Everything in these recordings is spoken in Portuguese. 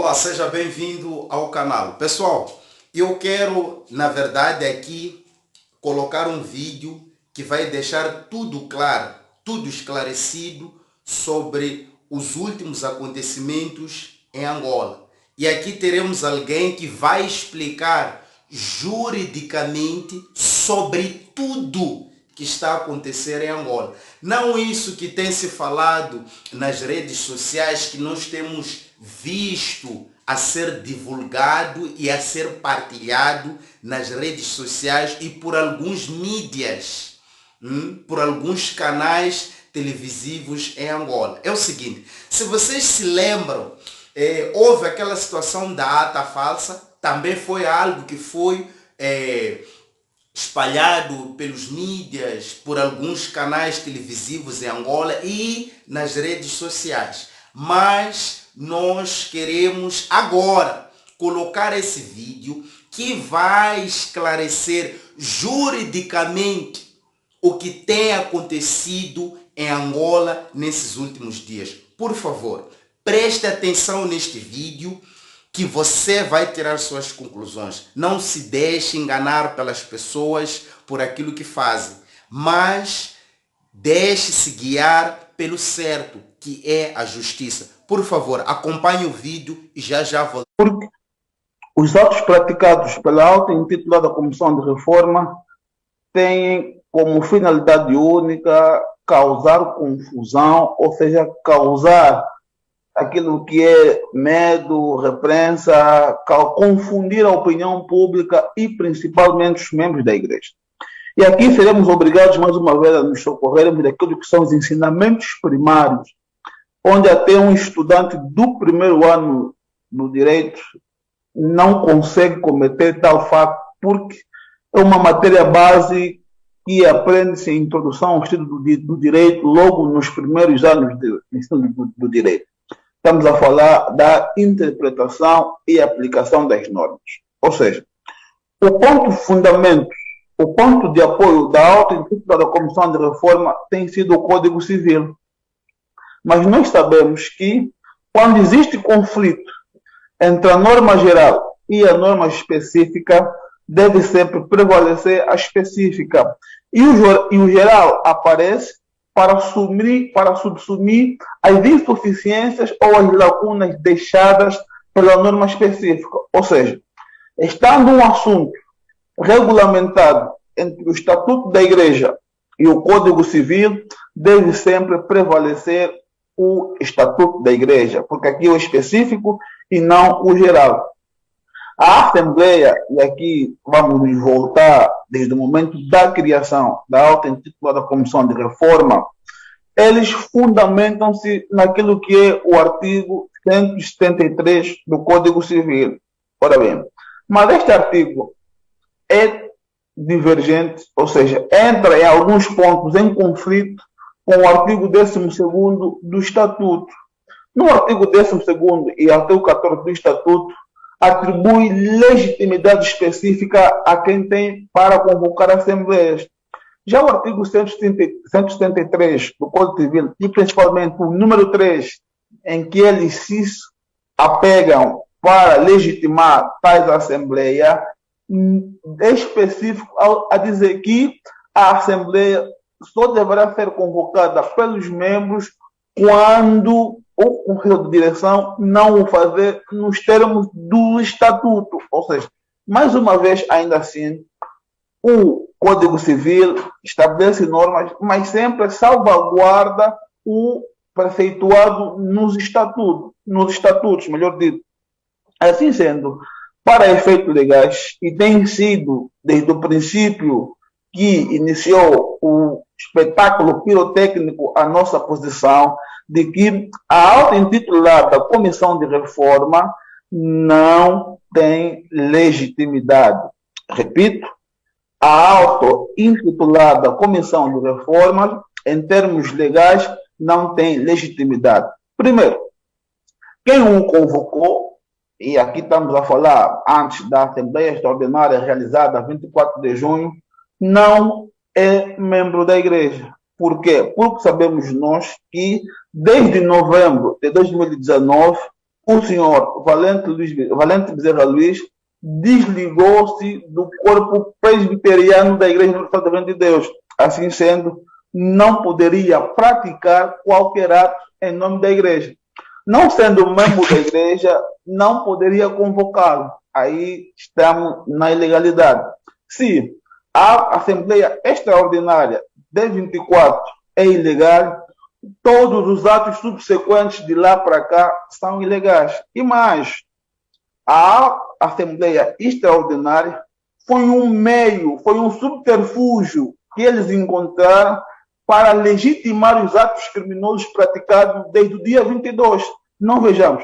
Olá, seja bem-vindo ao canal. Pessoal, eu quero, na verdade, aqui colocar um vídeo que vai deixar tudo claro, tudo esclarecido sobre os últimos acontecimentos em Angola. E aqui teremos alguém que vai explicar juridicamente sobre tudo que está a acontecer em Angola. Não isso que tem se falado nas redes sociais, que nós temos visto a ser divulgado e a ser partilhado nas redes sociais e por alguns mídias, por alguns canais televisivos em Angola. É o seguinte, se vocês se lembram, houve aquela situação da ata falsa, também foi algo que foi espalhado pelos mídias, por alguns canais televisivos em Angola e nas redes sociais. Mas nós queremos agora colocar esse vídeo que vai esclarecer juridicamente o que tem acontecido em Angola nesses últimos dias. Por favor, preste atenção neste vídeo que você vai tirar suas conclusões. Não se deixe enganar pelas pessoas por aquilo que fazem, mas deixe-se guiar pelo certo, que é a justiça. Por favor, acompanhe o vídeo e já volto. Porque os atos praticados pela auto-intitulada Comissão de Reforma têm como finalidade única causar confusão, ou seja, causar aquilo que é medo, reprensa, confundir a opinião pública e principalmente os membros da igreja. E aqui seremos obrigados mais uma vez a nos socorrermos daquilo que são os ensinamentos primários, onde até um estudante do primeiro ano do direito não consegue cometer tal fato, porque é uma matéria base que aprende-se em introdução ao estudo do direito logo nos primeiros anos de ensino do direito. Estamos a falar da interpretação e aplicação das normas. Ou seja, o ponto de apoio da auto-intitulada Comissão de Reforma tem sido o Código Civil. Mas nós sabemos que, quando existe conflito entre a norma geral e a norma específica, deve sempre prevalecer a específica. E o geral aparece para subsumir as insuficiências ou as lacunas deixadas pela norma específica. Ou seja, estando um assunto regulamentado entre o Estatuto da Igreja e o Código Civil, deve sempre prevalecer o Estatuto da Igreja, porque aqui é o específico e não o geral. A Assembleia, e aqui vamos voltar desde o momento da criação da auto-intitulada Comissão de Reforma, eles fundamentam-se naquilo que é o artigo 173 do Código Civil. Ora bem, mas este artigo é divergente, ou seja, entra em alguns pontos em conflito com o artigo 12º do Estatuto. No artigo 12º e artigo 14 do Estatuto, atribui legitimidade específica a quem tem para convocar assembleias. Já o artigo 173 do Código Civil, e principalmente o número 3, em que eles se apegam para legitimar tais assembleias, é específico a dizer que a assembleia só deverá ser convocada pelos membros quando o Conselho de Direção não o fazer nos termos do Estatuto. Ou seja, mais uma vez, ainda assim, o Código Civil estabelece normas, mas sempre salvaguarda o preceituado nos estatutos, melhor dito. Assim sendo, para efeitos legais, e tem sido desde o princípio que iniciou o espetáculo pirotécnico a nossa posição de que a auto-intitulada Comissão de Reforma não tem legitimidade. Repito, a auto-intitulada Comissão de Reforma, em termos legais, não tem legitimidade. Primeiro, quem o convocou, e aqui estamos a falar antes da Assembleia Extraordinária realizada a 24 de junho, não é membro da Igreja. Por quê? Porque sabemos nós que, desde novembro de 2019, o senhor Valente Bezerra Luís desligou-se do corpo presbiteriano da Igreja Universal do Reino de Deus. Assim sendo, não poderia praticar qualquer ato em nome da Igreja. Não sendo membro da Igreja, não poderia convocá-lo. Aí estamos na ilegalidade. Se a Assembleia Extraordinária de 24 é ilegal, todos os atos subsequentes de lá para cá são ilegais. E mais, a Assembleia Extraordinária foi um meio, foi um subterfúgio que eles encontraram para legitimar os atos criminosos praticados desde o dia 22. Não vejamos.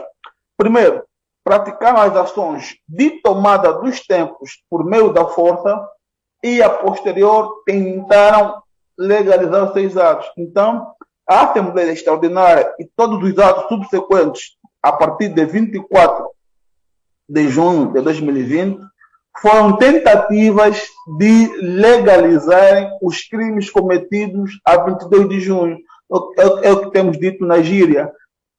Primeiro, praticaram as ações de tomada dos templos por meio da força e, a posterior, tentaram legalizar os seus atos. Então, a Assembleia Extraordinária e todos os atos subsequentes, a partir de 24 de junho de 2020, foram tentativas de legalizarem os crimes cometidos a 22 de junho. É o que temos dito na gíria.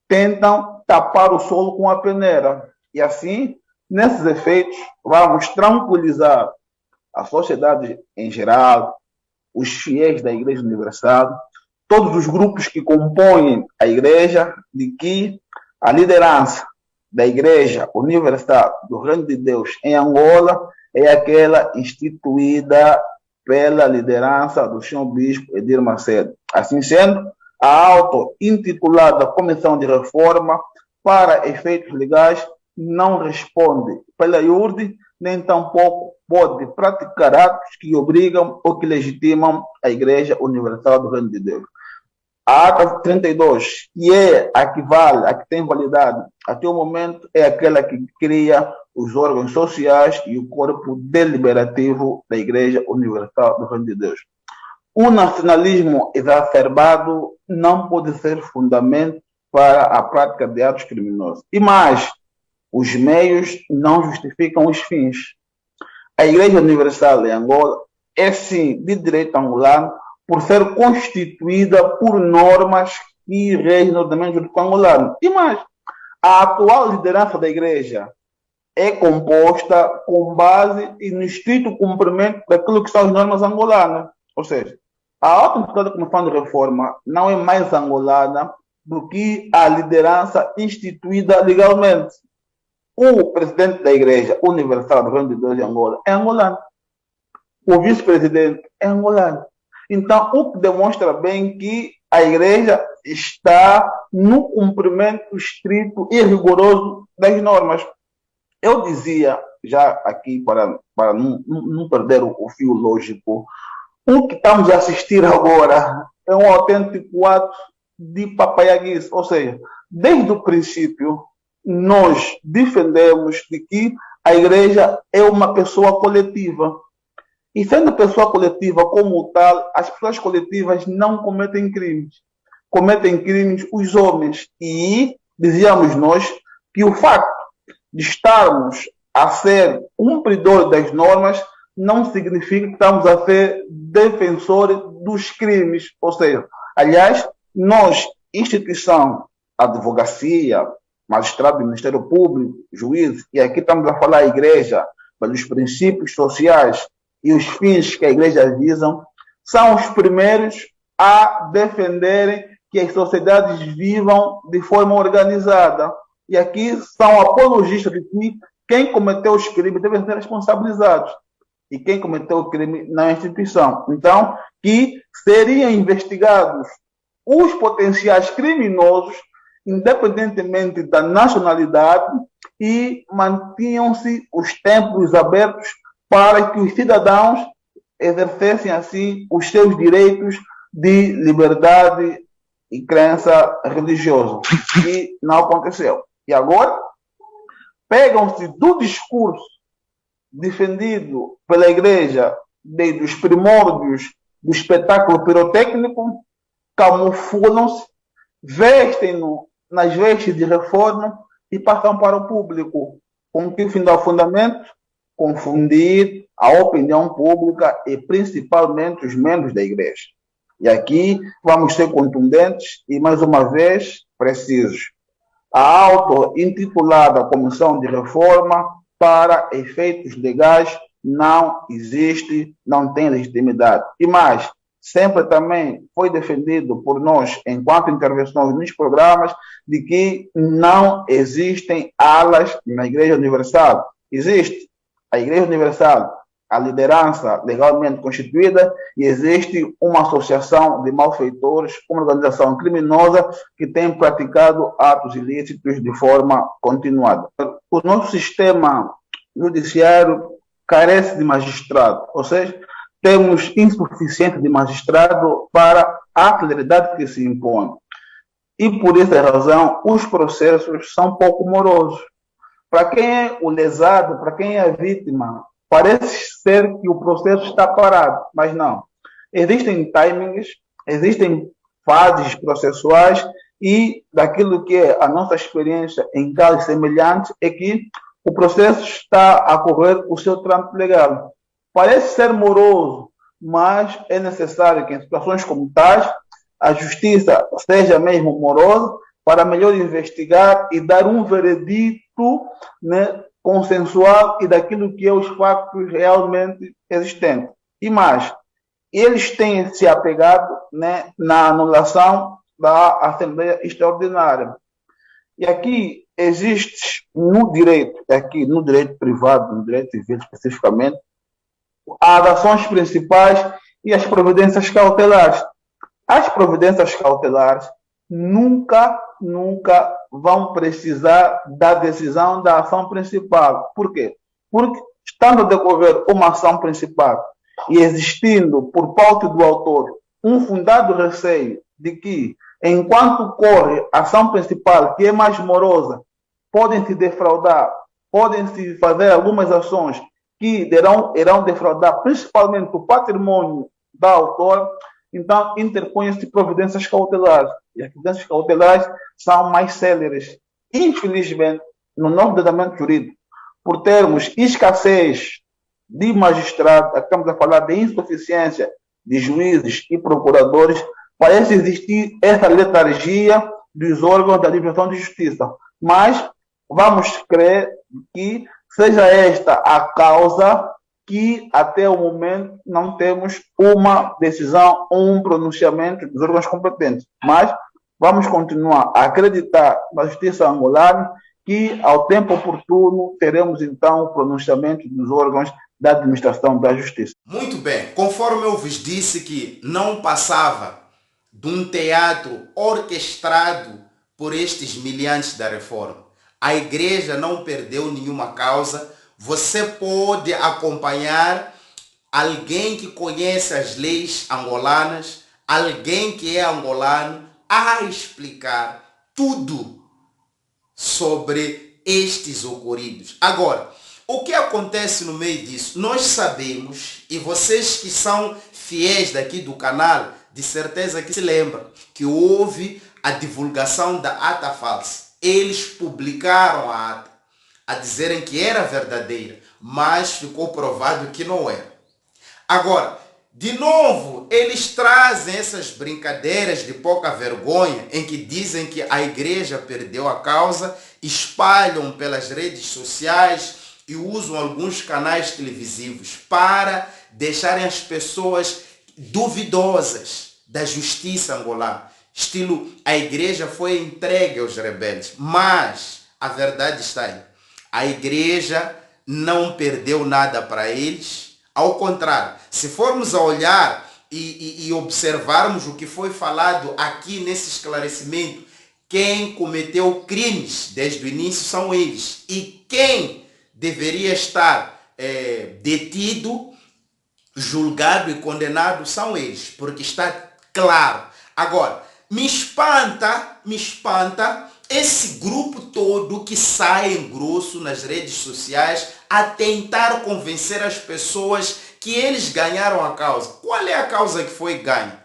Tentam tapar o solo com a peneira. E assim, nesses efeitos, vamos tranquilizar a sociedade em geral, os fiéis da Igreja Universal, todos os grupos que compõem a Igreja, de que a liderança da Igreja Universal do Reino de Deus em Angola é aquela instituída pela liderança do senhor Bispo Edir Macedo. Assim sendo, a auto-intitulada Comissão de Reforma, para efeitos legais, não responde pela IURD, nem tampouco pode praticar atos que obrigam ou que legitimam a Igreja Universal do Reino de Deus. A ata 32, que é a que vale, a que tem validade até o momento, é aquela que cria os órgãos sociais e o corpo deliberativo da Igreja Universal do Reino de Deus. O nacionalismo exacerbado não pode ser fundamento para a prática de atos criminosos. E mais, os meios não justificam os fins. A Igreja Universal em Angola é, sim, de direito angolano, por ser constituída por normas que regem o ordenamento jurídico angolano. E mais, a atual liderança da Igreja é composta com base e no estrito cumprimento daquilo que são as normas angolanas. Ou seja, a auto-intitulada Comissão de Reforma não é mais angolana do que a liderança instituída legalmente. O presidente da Igreja Universal do Reino de Deus de Angola é angolano. O vice-presidente é angolano. Então, o que demonstra bem que a Igreja está no cumprimento estrito e rigoroso das normas. Eu dizia, já aqui, para não perder o fio lógico, o que estamos a assistir agora é um autêntico ato de papaiaguice. Ou seja, desde o princípio, nós defendemos de que a Igreja é uma pessoa coletiva. E sendo pessoa coletiva como tal, as pessoas coletivas não cometem crimes. Cometem crimes os homens. E dizíamos nós que o facto de estarmos a ser cumpridores das normas não significa que estamos a ser defensores dos crimes. Ou seja, aliás, nós, instituição, advocacia, magistrado do Ministério Público, juízes, e aqui estamos a falar a Igreja, pelos princípios sociais e os fins que a Igreja visam, são os primeiros a defenderem que as sociedades vivam de forma organizada. E aqui são apologistas de que quem cometeu os crimes deve ser responsabilizado. E quem cometeu o crime na instituição. Então, que seriam investigados os potenciais criminosos, independentemente da nacionalidade, e mantinham-se os templos abertos para que os cidadãos exercessem assim os seus direitos de liberdade e crença religiosa. E não aconteceu. E agora, pegam-se do discurso defendido pela Igreja desde os primórdios do espetáculo pirotécnico, camuflam-se, vestem-no nas vestes de reforma e passam para o público, com que o fim do fundamento confundir a opinião pública e principalmente os membros da Igreja. E aqui vamos ser contundentes e, mais uma vez, precisos. A auto-intitulada Comissão de Reforma, para efeitos legais, não existe, não tem legitimidade. E mais, sempre também foi defendido por nós, enquanto intervenções nos programas, de que não existem alas na Igreja Universal. Existe a Igreja Universal, a liderança legalmente constituída, e existe uma associação de malfeitores, uma organização criminosa que tem praticado atos ilícitos de forma continuada. O nosso sistema judiciário carece de magistrado, ou seja, temos insuficiente de magistrado para a celeridade que se impõe. E por essa razão, os processos são pouco morosos. Para quem é o lesado, para quem é a vítima, parece ser que o processo está parado, mas não. Existem timings, existem fases processuais e daquilo que é a nossa experiência em casos semelhantes é que o processo está a correr o seu trâmite legal. Parece ser moroso, mas é necessário que em situações como tais a justiça seja mesmo morosa para melhor investigar e dar um veredito, né, consensual e daquilo que é os factos realmente existentes. E mais, eles têm se apegado, né, na anulação da Assembleia Extraordinária. E aqui existe no direito, aqui no direito privado, no direito civil especificamente, as ações principais e as providências cautelares. As providências cautelares nunca vão precisar da decisão da ação principal. Por quê? Porque, estando a decorrer uma ação principal e existindo por parte do autor um fundado receio de que, enquanto corre a ação principal, que é mais morosa, podem se defraudar, podem se fazer algumas ações que irão defraudar principalmente o patrimônio da autora, então interpõem-se providências cautelares. E as providências cautelares são mais céleres. Infelizmente, no nosso ordenamento jurídico, por termos escassez de magistrados, estamos a falar de insuficiência de juízes e procuradores, parece existir essa letargia dos órgãos da administração de justiça. Mas vamos crer que seja esta a causa que até o momento não temos uma decisão ou um pronunciamento dos órgãos competentes. Mas vamos continuar a acreditar na justiça angolana que, ao tempo oportuno, teremos então o pronunciamento dos órgãos da administração da justiça. Muito bem, conforme eu vos disse que não passava de um teatro orquestrado por estes miliantes da reforma. A igreja não perdeu nenhuma causa. Você pode acompanhar alguém que conhece as leis angolanas, alguém que é angolano, a explicar tudo sobre estes ocorridos. Agora, o que acontece no meio disso? Nós sabemos, e vocês que são fiéis daqui do canal, de certeza que se lembram, que houve a divulgação da ata falsa. Eles publicaram a ata, a dizerem que era verdadeira, mas ficou provado que não era. Agora, de novo, eles trazem essas brincadeiras de pouca vergonha, em que dizem que a igreja perdeu a causa, espalham pelas redes sociais e usam alguns canais televisivos para deixarem as pessoas duvidosas da justiça angolana. Estilo, a igreja foi entregue aos rebeldes, mas a verdade está aí. A igreja não perdeu nada para eles. Ao contrário, se formos a olhar e observarmos o que foi falado aqui nesse esclarecimento, quem cometeu crimes desde o início são eles. E quem deveria estar detido, julgado e condenado são eles, porque está claro. Agora, me espanta esse grupo todo que sai em grosso nas redes sociais a tentar convencer as pessoas que eles ganharam a causa. Qual é a causa que foi ganha?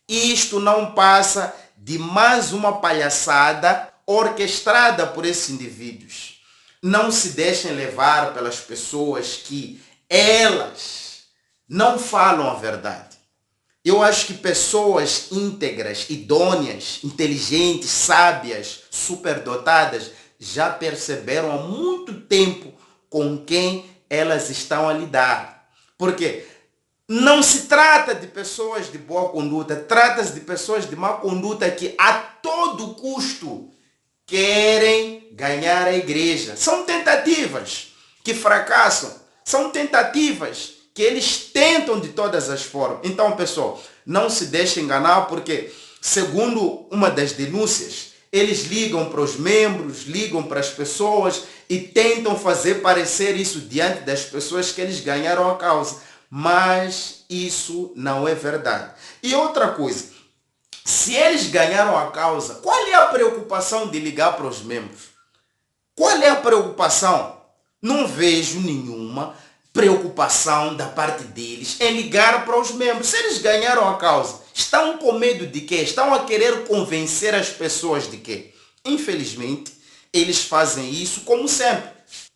Isto não passa de mais uma palhaçada orquestrada por esses indivíduos. Não se deixem levar pelas pessoas que elas não falam a verdade. Eu acho que pessoas íntegras, idôneas, inteligentes, sábias, superdotadas, já perceberam há muito tempo com quem elas estão a lidar. Porque não se trata de pessoas de boa conduta, trata-se de pessoas de má conduta que a todo custo querem ganhar a igreja. São tentativas que fracassam, são tentativas que eles tentam de todas as formas. Então, pessoal, não se deixe enganar, porque, segundo uma das denúncias, eles ligam para os membros, ligam para as pessoas e tentam fazer parecer isso diante das pessoas que eles ganharam a causa. Mas isso não é verdade. E outra coisa, se eles ganharam a causa, qual é a preocupação de ligar para os membros? Qual é a preocupação? Não vejo nenhuma preocupação da parte deles em ligar para os membros. Se eles ganharam a causa, estão com medo de quê? Estão a querer convencer as pessoas de quê? Infelizmente, eles fazem isso como sempre.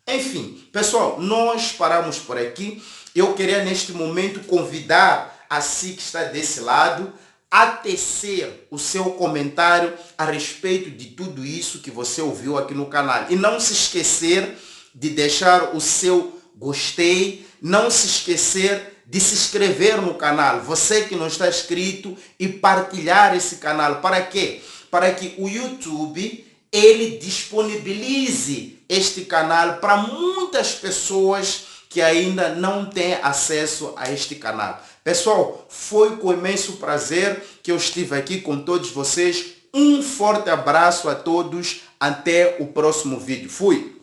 Enfim, pessoal, nós paramos por aqui. Eu queria neste momento convidar a si que está desse lado a tecer o seu comentário a respeito de tudo isso que você ouviu aqui no canal. E não se esquecer de deixar o seu gostei, não se esquecer de se inscrever no canal, você que não está inscrito, e partilhar esse canal. Para quê? Para que o YouTube ele disponibilize este canal para muitas pessoas que ainda não têm acesso a este canal. Pessoal, foi com imenso prazer que eu estive aqui com todos vocês. Um forte abraço a todos. Até o próximo vídeo. Fui!